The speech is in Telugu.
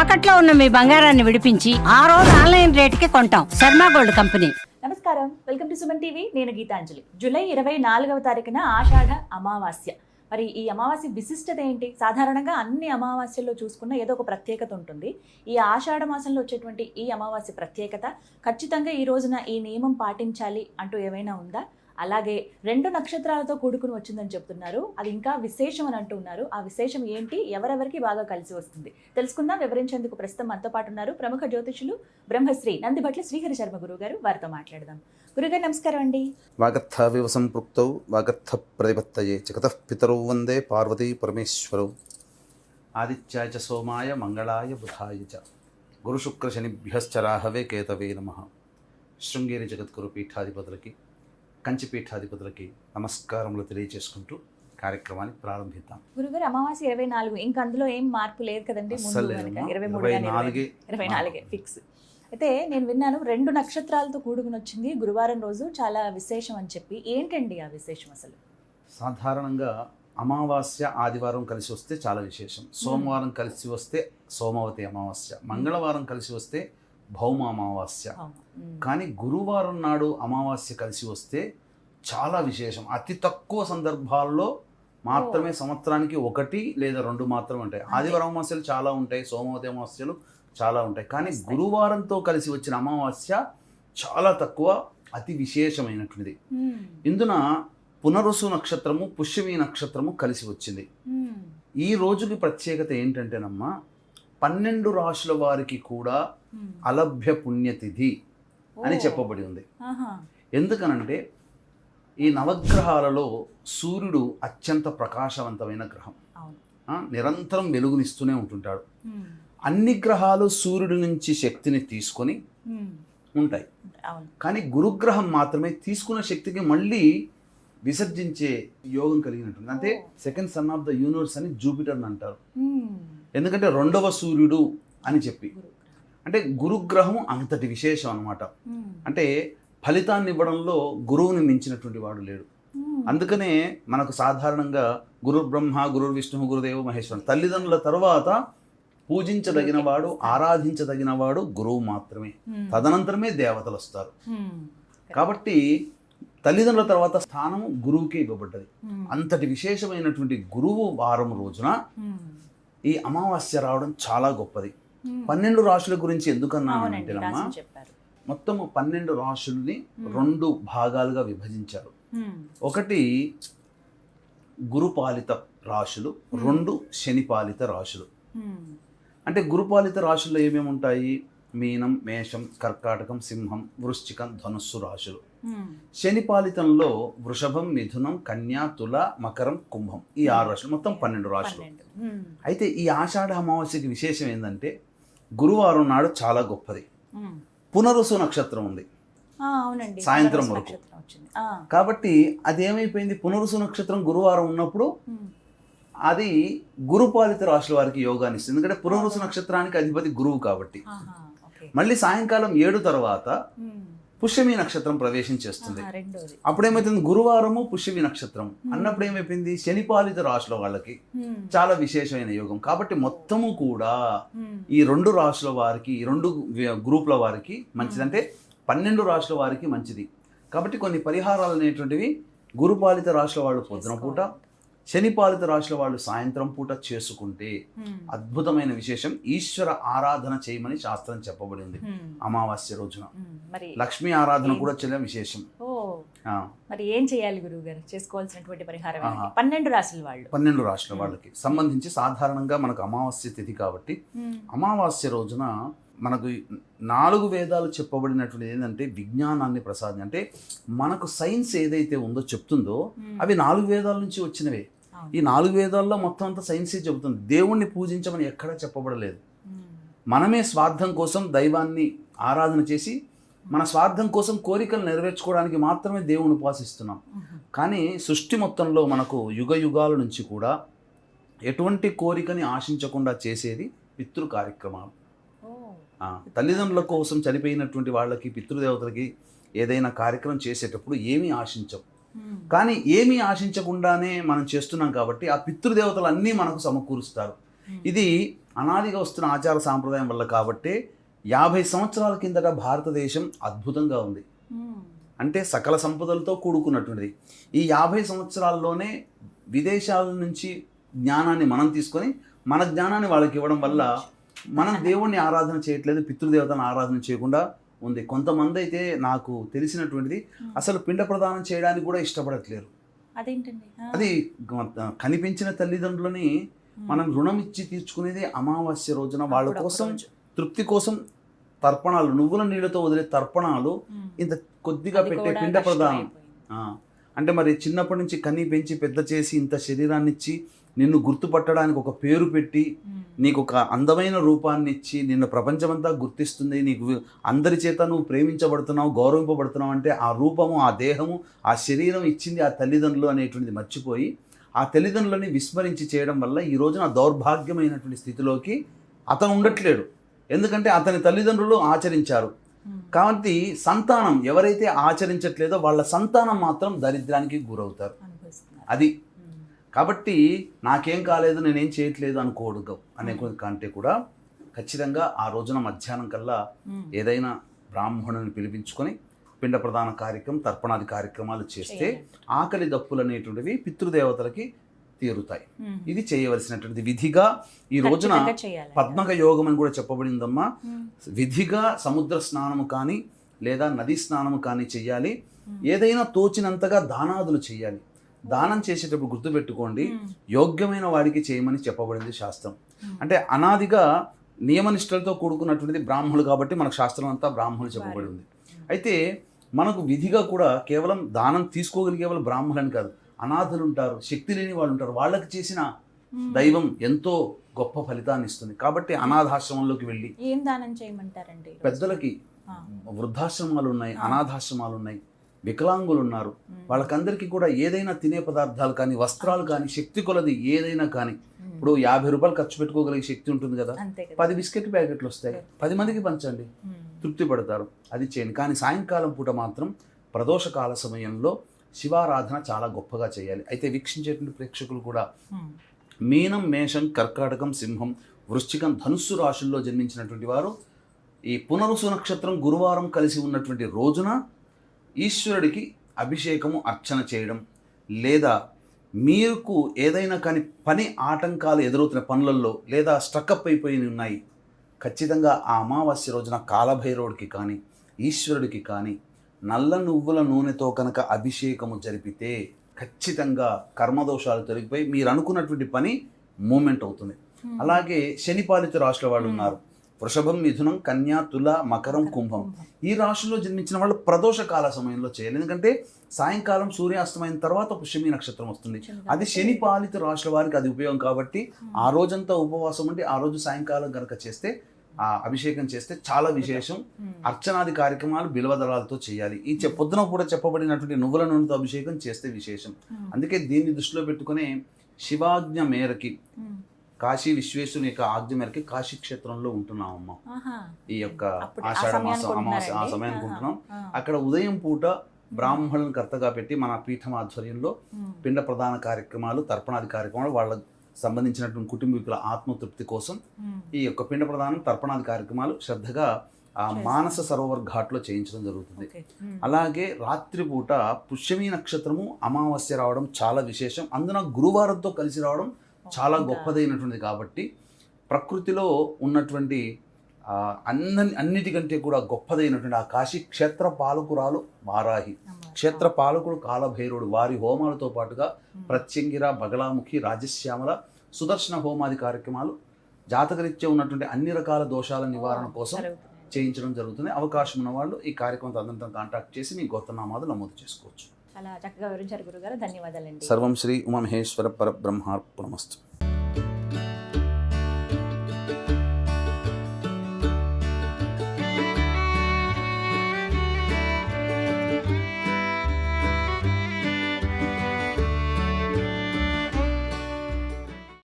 తాకట్లో ఉన్న మీ బంగారాన్ని విడిపించి ఆ రోజు ఆన్లైన్ రేటుకి కొంటాం. Sharma gold company. నమస్కారం, వెల్కమ్ టు సుమన్ టీవీ. నేను గీతాంజలి. జూలై 24వ తారీఖున ఆషాఢ అమావాస్య. మరి ఈ అమావాస్య విశిష్టత ఏంటి? సాధారణంగా అన్ని అమావాస్యల్లో చూసుకున్న ఏదో ఒక ప్రత్యేకత ఉంటుంది. ఈ ఆషాఢ మాసంలో వచ్చేటువంటి ఈ అమావాస్య ప్రత్యేకత, ఖచ్చితంగా ఈ రోజున ఈ నియమం పాటించాలి అంటూ ఏమైనా ఉందా? అలాగే 2 నక్షత్రాలతో కూడుకుని వచ్చిందని చెప్తున్నారు. అది ఇంకా విశేషం అని అంటున్నారు. ఆ విశేషం ఏంటి, ఎవరెవరికి బాగా కలిసి వస్తుంది తెలుసుకుందాం. వివరించేందుకు ప్రస్తుతం మనతో పాటు ఉన్నారు ప్రముఖ జ్యోతిషులు బ్రహ్మశ్రీ నందిభట్ల శ్రీహరి శర్మ గురువు గారు. వారితో మాట్లాడదాం. గురుగారు నమస్కారం అండి. వాగర్థావివ సంపృక్తౌ వాగర్థ ప్రతిపత్తయే జగతః పితరౌ వందే పార్వతీ పరమేశ్వరౌ. ఆదిత్యాయ చ సోమాయ మంగళాయ బుధాయ చ గురుశుక్ర శనిభ్యశ్చ రాహవే కేతవే నమః. శృంగేరి జగద్గురు పీఠాధిపతులకి, కంచి పీఠాధిపతులకి నమస్కారములు తెలియజేసుకుంటూ కార్యక్రమాన్ని ప్రారంభిద్దాం. గురుగారు, అమావాస్య 24, ఇంకా అందులో ఏం మార్పు లేదు కదండి? ముందు కనుక 24 ఫిక్స్. అయితే నేను విన్నాను 2 నక్షత్రాలతో కూడుకుని వచ్చింది గురువారం రోజు, చాలా విశేషం అని చెప్పి. ఏంటండి ఆ విశేషం అసలు? సాధారణంగా అమావాస్య ఆదివారం కలిసి వస్తే చాలా విశేషం. సోమవారం కలిసి వస్తే సోమవతి అమావాస్య, మంగళవారం కలిసి వస్తే భౌమ అమావాస్య. కానీ గురువారం నాడు అమావాస్య కలిసి వస్తే చాలా విశేషం. అతి తక్కువ సందర్భాల్లో మాత్రమే సంవత్సరానికి 1 లేదా 2 మాత్రమే ఉంటాయి. ఆదివారం అమావాస్యలు చాలా ఉంటాయి, సోమవతి అమావాస్యలు చాలా ఉంటాయి. కానీ గురువారంతో కలిసి వచ్చిన అమావాస్య చాలా తక్కువ, అతి విశేషమైనటువంటిది. ఇందున పునరుసు నక్షత్రము, పుష్యమి నక్షత్రము కలిసి వచ్చింది. ఈ రోజుకి ప్రత్యేకత ఏంటంటేనమ్మా, 12 రాశుల వారికి కూడా అలభ్య పుణ్యతిథి అని చెప్పబడి ఉంది. ఎందుకనంటే ఈ నవగ్రహాలలో సూర్యుడు అత్యంత ప్రకాశవంతమైన గ్రహం, నిరంతరం వెలుగునిస్తూనే ఉంటుంటాడు. అన్ని గ్రహాలు సూర్యుడి నుంచి శక్తిని తీసుకొని ఉంటాయి, కానీ గురుగ్రహం మాత్రమే తీసుకున్న శక్తికి మళ్ళీ విసర్జించే యోగం కలిగినట్టుంది. అంటే second son of the universe అని జూపిటర్ని అంటారు. ఎందుకంటే 2వ సూర్యుడు అని చెప్పి, అంటే గురుగ్రహం అంతటి విశేషం అన్నమాట. అంటే ఫలితాన్ని ఇవ్వడంలో గురువుని మించినటువంటి వాడు లేడు. అందుకనే మనకు సాధారణంగా గురు బ్రహ్మ, గురు విష్ణు, గురుదేవ మహేశ్వరం, తల్లిదండ్రుల తర్వాత పూజించదగిన వాడు, ఆరాధించదగిన వాడు గురువు మాత్రమే. తదనంతరమే దేవతలు వస్తారు. కాబట్టి తల్లిదండ్రుల తర్వాత స్థానం గురువుకే ఇవ్వబడ్డది. అంతటి విశేషమైనటువంటి గురువు వారం రోజున ఈ అమావాస్య రావడం చాలా గొప్పది. 12 రాశుల గురించి ఎందుకన్నానంటేనమ్మా, మొత్తము 12 రాశుల్ని 2 భాగాలుగా విభజించారు. ఒకటి గురుపాలిత రాశులు, 2 శనిపాలిత రాశులు. అంటే గురుపాలిత రాశుల్లో ఏమేమి ఉంటాయి? మీనం, మేషం, కర్కాటకం, సింహం, వృశ్చికం, ధనుస్సు రాశులు. శనిపాలితంలో వృషభం, మిథునం, కన్యా, తుల, మకరం, కుంభం, ఈ 6 రాశులు, మొత్తం 12 రాశులు. అయితే ఈ ఆషాఢ అమావాస్యకి విశేషం ఏంటంటే, గురువారం నాడు చాలా గొప్పది. పునరుసు నక్షత్రం ఉంది సాయంత్రం వరకు. కాబట్టి అదేమైపోయింది, పునరుసు నక్షత్రం గురువారం ఉన్నప్పుడు అది గురుపాలిత రాశుల వారికి యోగాన్ని ఇస్తుంది. ఎందుకంటే పునరుసు నక్షత్రానికి అధిపతి గురువు కాబట్టి. మళ్ళీ సాయంకాలం 7 తర్వాత పుష్యమి నక్షత్రం ప్రవేశం చేస్తుంది. అప్పుడేమైతుంది, గురువారము పుష్యమి నక్షత్రం అన్నప్పుడు ఏమైపోయింది, శనిపాలిత రాశుల వాళ్ళకి చాలా విశేషమైన యోగం. కాబట్టి మొత్తము కూడా ఈ 2 రాశుల వారికి, ఈ 2 గ్రూపుల వారికి మంచిది. అంటే 12 రాశుల వారికి మంచిది. కాబట్టి కొన్ని పరిహారాలు అనేటువంటివి గురుపాలిత రాశుల వాళ్ళు పొద్దున పూట, శనిపాలిత రాశుల వాళ్ళు సాయంత్రం పూట చేసుకుంటే అద్భుతమైన విశేషం. ఈశ్వర ఆరాధన చేయమని శాస్త్రం చెప్పబడింది. అమావాస్య రోజున లక్ష్మీ ఆరాధన కూడా చేయడం విశేషం. మరి ఏం చేయాలి గురువు గారు, చేసుకోవాల్సినటువంటి పరిహారం? 12 రాశుల వాళ్ళు, 12 రాశుల వాళ్ళకి సంబంధించి సాధారణంగా మనకు అమావాస్య తిథి కాబట్టి, అమావాస్య రోజున మనకు 4 వేదాలు చెప్పబడినటువంటి ఏంటంటే విజ్ఞానాన్ని ప్రసాదం. అంటే మనకు సైన్స్ ఏదైతే ఉందో చెప్తుందో అవి 4 వేదాల నుంచి వచ్చినవే. ఈ 4 వేదాల్లో మొత్తం అంతా సైన్సే చెబుతుంది. దేవుణ్ణి పూజించమని ఎక్కడా చెప్పబడలేదు. మనమే స్వార్థం కోసం దైవాన్ని ఆరాధన చేసి మన స్వార్థం కోసం కోరికలు నెరవేర్చుకోవడానికి మాత్రమే దేవుని ఉపాసిస్తున్నాం. కానీ సృష్టి మొత్తంలో మనకు యుగ యుగాల నుంచి కూడా ఎటువంటి కోరికని ఆశించకుండా చేసేది పితృ కార్యక్రమాలు. తల్లిదండ్రుల కోసం చనిపోయినటువంటి వాళ్ళకి, పితృదేవతలకి ఏదైనా కార్యక్రమం చేసేటప్పుడు ఏమీ ఆశించవు. కానీ ఏమీ ఆశించకుండానే మనం చేస్తున్నాం కాబట్టి ఆ పితృదేవతలు అన్నీ మనకు సమకూరుస్తారు. ఇది అనాదిగా వస్తున్న ఆచార సాంప్రదాయం వల్ల కాబట్టి 50 సంవత్సరాల కిందట భారతదేశం అద్భుతంగా ఉంది. అంటే సకల సంపదలతో కూడుకున్నటువంటిది. ఈ 50 సంవత్సరాల్లోనే విదేశాల నుంచి జ్ఞానాన్ని మనం తీసుకొని మన జ్ఞానాన్ని వాళ్ళకి ఇవ్వడం వల్ల మనం దేవుణ్ణి ఆరాధన చేయట్లేదు, పితృదేవతలను ఆరాధన చేయకుండా ఉంది. కొంతమంది అయితే నాకు తెలిసినటువంటిది అసలు పిండ ప్రదానం చేయడానికి కూడా ఇష్టపడట్లేరు. అదేంటండి? అది కనిపించిన తల్లిదండ్రులని మనం రుణం ఇచ్చి తీర్చుకునేది అమావాస్య రోజున వాళ్ళ కోసం తృప్తి కోసం తర్పణాలు, నువ్వుల నీళ్ళతో వదిలే తర్పణాలు ఇంత కొద్దిగా పెట్టే పిండ ప్రదానం. అంటే మరి చిన్నప్పటి నుంచి కన్నీ పెంచి పెద్ద చేసి ఇంత శరీరాన్ని ఇచ్చి నిన్ను గుర్తుపట్టడానికి ఒక పేరు పెట్టి నీకు ఒక అందమైన రూపాన్ని ఇచ్చి నిన్ను ప్రపంచమంతా గుర్తిస్తుంది, నీకు అందరి చేత నువ్వు ప్రేమించబడుతున్నావు, గౌరవింపబడుతున్నావు అంటే ఆ రూపము, ఆ దేహము, ఆ శరీరం ఇచ్చింది ఆ తల్లిదండ్రులు అనేటువంటిది మర్చిపోయి ఆ తల్లిదండ్రులని విస్మరించి చేయడం వల్ల ఈ రోజున దౌర్భాగ్యమైనటువంటి స్థితిలోకి అతను ఉండట్లేడు. ఎందుకంటే అతని తల్లిదండ్రులు ఆచరించారు కాబట్టి సంతానం ఎవరైతే ఆచరించట్లేదో వాళ్ళ సంతానం మాత్రం దరిద్రానికి గురవుతారు. అది కాబట్టి నాకేం కాలేదు, నేనేం చేయట్లేదు అనుకోడు అనే కంటే కూడా ఖచ్చితంగా ఆ రోజున మధ్యాహ్నం కల్లా ఏదైనా బ్రాహ్మణుని పిలిపించుకొని పిండ ప్రదాన కార్యక్రమం, తర్పణాది కార్యక్రమాలు చేస్తే ఆకలి దప్పులు అనేటువంటివి పితృదేవతలకి తీరుతాయి. ఇది చేయవలసినటువంటి విధిగా ఈ రోజున పద్మక యోగం అని కూడా చెప్పబడిందమ్మా. విధిగా సముద్ర స్నానము కానీ లేదా నదీ స్నానము కానీ చెయ్యాలి. ఏదైనా తోచినంతగా దానాదులు చెయ్యాలి. దానం చేసేటప్పుడు గుర్తుపెట్టుకోండి, యోగ్యమైన వాడికి చేయమని చెప్పబడింది శాస్త్రం. అంటే అనాదిగా నియమనిష్టలతో కూడుకున్నటువంటిది బ్రాహ్మణులు కాబట్టి మనకు శాస్త్రం అంతా బ్రాహ్మణులు చెప్పబడి ఉంది. అయితే మనకు విధిగా కూడా కేవలం దానం తీసుకోగలిగే వాళ్ళు బ్రాహ్మణులని కాదు, అనాథులు ఉంటారు, శక్తి లేని వాళ్ళు ఉంటారు, వాళ్ళకి చేసిన దైవం ఎంతో గొప్ప ఫలితాన్ని ఇస్తుంది. కాబట్టి అనాథాశ్రమంలోకి వెళ్ళి ఏం దానం చేయమంటారండి? పెద్దలకి వృద్ధాశ్రమాలు ఉన్నాయి, అనాథాశ్రమాలు ఉన్నాయి, వికలాంగులు ఉన్నారు, వాళ్ళకందరికీ కూడా ఏదైనా తినే పదార్థాలు కానీ వస్త్రాలు కానీ శక్తి కొలది ఏదైనా కానీ, ఇప్పుడు 50 రూపాయలు ఖర్చు పెట్టుకోగలిగే శక్తి ఉంటుంది కదా, 10 బిస్కెట్ ప్యాకెట్లు వస్తాయి, 10 మందికి పంచండి, తృప్తి పడతారు. అది చేయండి. కానీ సాయంకాలం పూట మాత్రం ప్రదోషకాల సమయంలో శివారాధన చాలా గొప్పగా చేయాలి. అయితే వీక్షించేటువంటి ప్రేక్షకులు కూడా మీనం, మేషం, కర్కాటకం, సింహం, వృశ్చికం, ధనుస్సు రాశుల్లో జన్మించినటువంటి వారు ఈ పునరుసు నక్షత్రం గురువారం కలిసి ఉన్నటువంటి రోజున ఈశ్వరుడికి అభిషేకము, అర్చన చేయడం, లేదా మీకు ఏదైనా కానీ పని ఆటంకాలు ఎదురవుతున్న పనులలో లేదా స్ట్రక్అప్ అయిపోయి ఉన్నాయి, ఖచ్చితంగా ఆ అమావాస్య రోజున కాలభైరవుడికి కానీ ఈశ్వరుడికి కానీ నల్ల నువ్వుల నూనెతో కనుక అభిషేకము జరిపితే ఖచ్చితంగా కర్మదోషాలు తొలగిపోయి మీరు అనుకున్నటువంటి పని మూమెంట్ అవుతుంది. అలాగే శనిపాలిత రాశుల వాళ్ళు ఉన్నారు, వృషభం, మిథునం, కన్యా, తుల, మకరం, కుంభం. ఈ రాశుల్లో జన్మించిన వాళ్ళు ప్రదోషకాల సమయంలో చేయాలి. ఎందుకంటే సాయంకాలం సూర్యాస్తమైన తర్వాత పుష్యమి నక్షత్రం వస్తుంది, అది శని పాలిత రాశుల వారికి అది ఉపయోగం కాబట్టి ఆ రోజంతా ఉపవాసం ఉండి ఆ రోజు సాయంకాలం కనుక చేస్తే, ఆ అభిషేకం చేస్తే చాలా విశేషం. అర్చనాది కార్యక్రమాలు బిల్వదళాలతో చేయాలి. ఈ పొద్దున కూడా చెప్పబడినటువంటి నువ్వుల నూనెతో అభిషేకం చేస్తే విశేషం. అందుకే దీన్ని దృష్టిలో పెట్టుకునే శివాజ్ఞ మేరకి, కాశీ విశ్వేశ్వరుని యొక్క ఆజ్ఞ మేరకి కాశీ క్షేత్రంలో ఉంటున్నామమ్మా. ఈ యొక్క ఆషాఢ మాసం అమావాస్య ఆ సమయానికి ఉంటున్నాం. అక్కడ ఉదయం పూట బ్రాహ్మణులను కర్తగా పెట్టి మన పీఠం ఆధ్వర్యంలో పిండ ప్రదాన కార్యక్రమాలు, తర్పణాది కార్యక్రమాలు, వాళ్ళకు సంబంధించినటువంటి కుటుంబీకుల ఆత్మతృప్తి కోసం ఈ యొక్క పిండ ప్రదానం, తర్పణాది కార్యక్రమాలు శ్రద్ధగా ఆ మానస సరోవర్ ఘాట్లో చేయించడం జరుగుతుంది. అలాగే రాత్రిపూట పుష్యమి నక్షత్రము అమావాస్య రావడం చాలా విశేషం. అందున గురువారంతో కలిసి రావడం చాలా గొప్పదైనటువంటిది. కాబట్టి ప్రకృతిలో ఉన్నటువంటి అన్నిటికంటే కూడా గొప్పదైనటువంటి ఆ కాశీ క్షేత్ర పాలకురాలు వారాహి, క్షేత్ర పాలకుడు కాలభైరవుడు, వారి హోమాలతో పాటుగా ప్రత్యంగిర, బగలాముఖి, రాజశ్యామల, సుదర్శన హోమాది కార్యక్రమాలు జాతకరీత్యా ఉన్నటువంటి అన్ని రకాల దోషాల నివారణ కోసం చేయించడం జరుగుతుంది. అవకాశం ఉన్న వాళ్ళు ఈ కార్యక్రమం తదనంతరం కాంటాక్ట్ చేసి మీ గోత్రనామాలు నమోదు చేసుకోవచ్చు. చాలా చక్కగా వివరించారు గురుగారు, ధన్యవాదాలండి. సర్వం శ్రీ ఉమామహేశ్వర పరబ్రహ్మార్పణమస్తు.